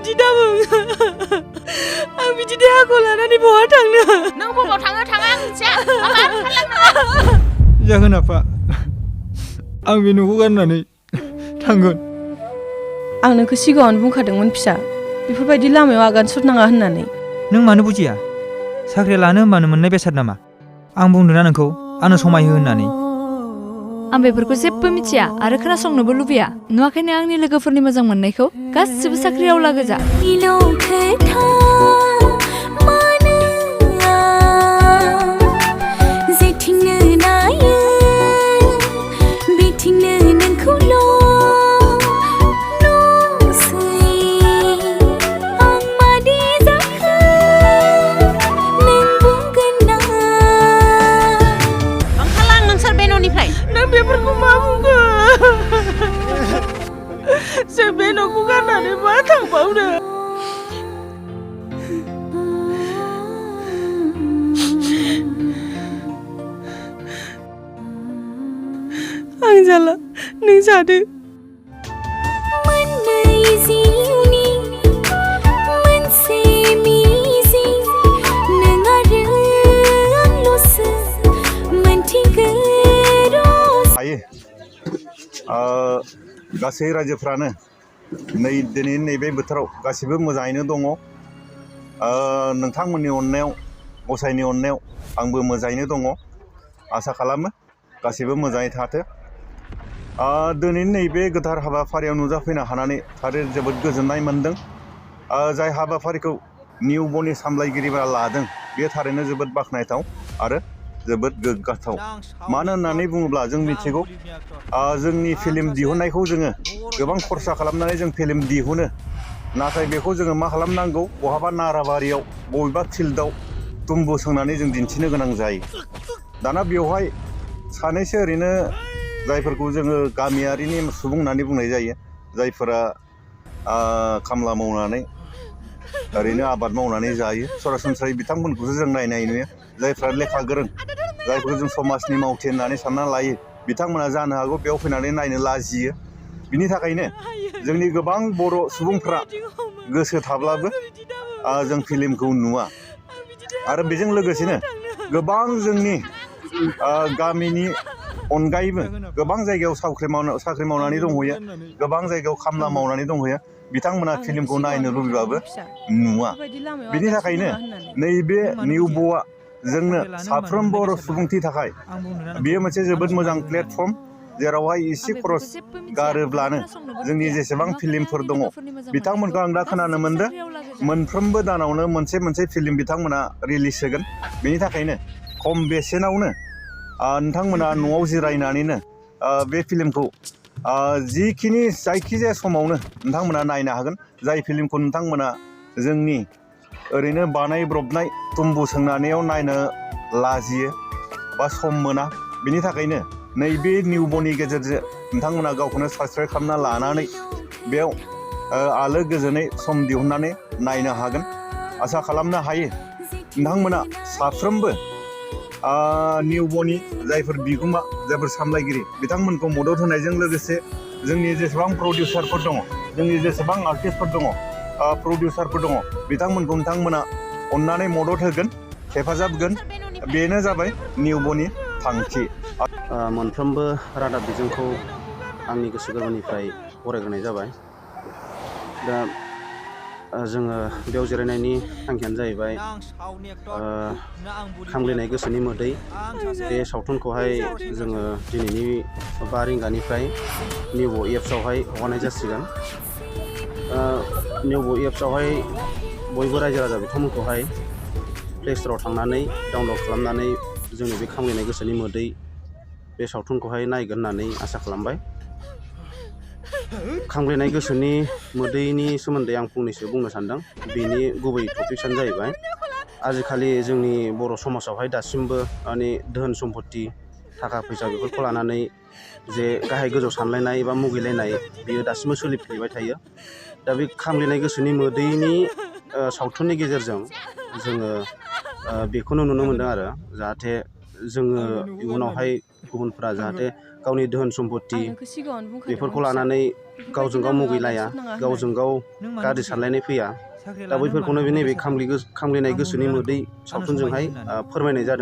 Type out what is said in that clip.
बिदि दाबुं आं बिदि देहाखौ लानानै बहा थांनो नों बबाव थाङो थाङा आं मिथिया जागोन आफा आं बे न'खौ गारनानै थांगोन आं नोंखौ सिगाङावनो बुंखादोंमोन फिसा बेफोरबायदि लामायाव आगान सुरनाङा होननानै नों मानो बुजिया साख्रि लानो होनबानो मोननाय बेसाद नामा आं बुंदोंना नोंखौ आंनो समाय हो होननानै आं बेफोरखौ जेबो मिथिया आरो खोनासंनोबो लुबैया नुवाखैनो आंनि लोगोफोरनि मोजां मोननायखौ गासिबो साख्रियावला गोजा बेफोरखौ मा बुंगोन जों बे न'खौ गारनानै मा थांबावनो आं जाला नों जादो गासै रायजोफ्रानो दिनै नैबे बोथोराव गासिबो मोजाङैनो दङ नोंथांमोननि अननायाव गसाइनि अननायाव आंबो मोजाङैनो दङ आसा खालामो गासिबो मोजाङै थाथों दिनैनि नैबे गोथार हाबाफारियाव नुजाफैनो हानानै थारै जोबोद गोजोननाय मोन्दों जाय हाबाफारिखौ निउबनि सामलायगिरिफोरा लादों बे थारैनो जोबोद बाख्नायथाव आरो जोबोद गोग्गाथाव मानो होननानै बुङोब्ला जों मिथिगौ जोंनि फिल्म दिहुननायखौ जोङो गोबां खरसा खालामनानै जों फिल्म दिहुनो नाथाय बेखौ जोङो मा खालामनांगौ बहाबा नाराबारियाव बबेबा फिल्डआव तुम्बु सोंनानै जों दिन्थिनो गोनां जायो दाना बेवहाय सानैसो ओरैनो जायफोरखौ जोङो गामियारिनि सुबुं होननानै बुंनाय जायो जायफोरा खामला मावनानै ओरैनो आबाद मावनानै जायो सरासनस्रायै बिथांमोनखौसो जों नायनाय नुयो जायफ्रा लेखा गोरों जायफोरखौ जों समाजनि मावथि होननानै सानना लायो बिथांमोना जानो हागौ बेयाव फैनानै नायनो लाजियो बिनि थाखायनो जोंनि गोबां बर' सुबुंफ्रा गोसो थाब्लाबो जों फिल्मखौ नुवा आरो बेजों लोगोसेनो गोबां जोंनि गामिनि अनगायैबो गोबां जायगायाव साख्रि मावनानै दंहैयो गोबां जायगायाव खामला मावनानै दंहैयो बिथांमोना फिल्मखौ नायनो लुबैबाबो नुवा बिनि थाखायनो नैबे निउब'आ जोंनो साफ्रोम बर' सुबुंनि थाखाय बेयो मोनसे जोबोद मोजां प्लेटफर्म जेरावहाय एसे खरस गारोब्लानो जोंनि जेसेबां फिल्मफोर दङ बिथांमोनखौ आं दा खोनानो मोनदों मोनफ्रोमबो दानावनो मोनसे फिल्म बिथांमोना रिलिज होगोन बेनि थाखायनो खम बेसेनावनो नोंथांमोना न'आव जिरायनानैनो बे फिल्मखौ जिखिनि जायखिजाया समावनो नोंथांमोना नायनो हागोन जाय फिल्मखौ नोंथांमोना जोंनि ओरैनो बानायब्रबनाय तुम्बु सोंनानैयाव नायनो लाजियो बा सम मोना बिनि थाखायनो नैबे निउबनि गेजेरजों नोंथांमोना गावखौनो साबस्क्राइब खालामना लानानै बेयाव आलो गोजोनै सम दिहुननानै नायनो हागोन आसा खालामनो हायो नोंथांमोना साफ्रोमबो निउबनि जायफोर बिगोमा जायफोर सामलायगिरि बिथांमोनखौ मदद होनायजों लोगोसे जोंनि जेसेबां प्रडिउसारफोर दङ जोंनि जेसेबां आर्टिस्टफोर दङ प्रडिउसारफोर दङ बिथांमोनखौ नोंथांमोना अननानै मदद होगोन हेफाजाब होगोन बेनो जाबाय निउबनि थांखि मोनफ्रोमबो रादाब बिजोंखौ आंनि गोसो गोरबोनिफ्राय फरायग्रोनाय जाबाय दा जोङो बेयाव जिरायनायनि थांखियानो जाहैबाय खामग्लिनाय गोसोनि मोदै बे सावथुनखौहाय जोङो दिनैनि 5 रिंगानिफ्राय निउब' एप्सआवहाय हगारनाय जासिगोन निउब' एप्सआवहाय बयबो रायजो राजा बिथांमोनखौहाय प्ले स्ट'राव थांनानै डाउनलड खालामनानै जोंनि बे खामग्लिनाय गोसोनि मोदै बे सावथुनखौहाय नायगोन होननानै आसा खालामबाय खामग्लिनाय गोसोनि मोदैनि सोमोन्दै आं फंनैसो बुंनो सानदों बेनि गुबै टपिक्सआनो जाहैबाय आजिखालि जोंनि बर' समाजावहाय दासिमबो माने धोन सम्पति थाखा फैसा बेफोरखौ लानानै जे गाहाय गोजौ सानलायनाय एबा मुगैलायनाय बियो दासिमबो सोलिफ्लेबाय थायो दा बे खामग्लिनाय गोसोनि मोदैनि सावथुननि गेजेरजों जोङो बेखौनो नुनो मोनदों आरो जाहाथे जोङो इयुनावहाय गुबुनफोरा जाहाथे गावनि धोन सम्पति आं नोंखौ सिगाङावनो बुंखादोंमोन बेफोरखौ फिसा। लानानै बेफोरबायदि गावजों गाव लामायाव मुगैलाया आगान सुरनाङा गावजों गाव नों मानो गाज्रि लुबैया? सानलायनाय फैया साख्रि दा लानो बैफोरखौनो होनबानो नैबे मोननाय बेसाद नामा? खामग्लिनाय आं गोसोनि बुंनो मोदै रोंगौ, आंनाव सावथुनजोंहाय समायो होननानै। फोरमायनाय जादों।